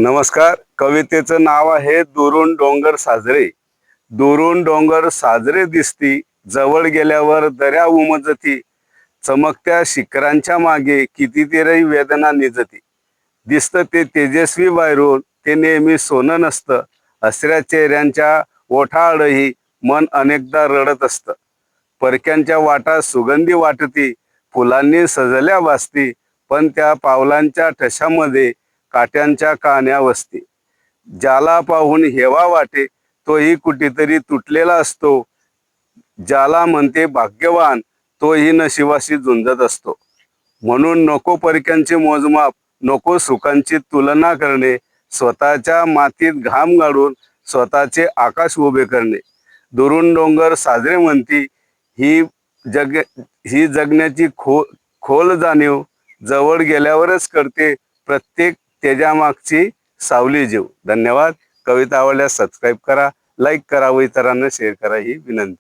नमस्कार. कवितेचं नाव आहे दुरून डोंगर साजरे. दुरून डोंगर साजरे दिसती, जवळ गेल्यावर दर्या उमजती. चमकत्या शिखरांच्या मागे कितीतरी वेदना निजती. दिसतं ते तेजस्वी बाहेरून, ते नेहमी सोनं नसतं. हसऱ्या चेहऱ्यांच्या ओठाआडही मन अनेकदा रडत असतं. परक्यांच्या वाटा सुगंधी वाटती, फुलांनी सजल्या वासती. पण त्या पावलांच्या ठशामध्ये काट्यांच्या कान्या वसती. ज्याला पाहून हेवा वाटे, तोही कुठेतरी तुटलेला असतो. ज्याला म्हणते भाग्यवान, तोही नशिबाशी झुंजत असतो. म्हणून नको परक्यांचे मोजमाप, नको सुखांची तुलना करणे. स्वतःच्या मातीत घाम गाडून स्वतःचे आकाश उभे करणे. दुरून डोंगर साजरे म्हणती, ही जग ही जगण्याची खोल जाणीव जवळ गेल्यावरच करते. प्रत्येक त्याच्यामागची सावली जीव. धन्यवाद. कविता आवडल्यास सबस्क्राईब करा, लाईक करा व इतरांना शेअर करा ही विनंती.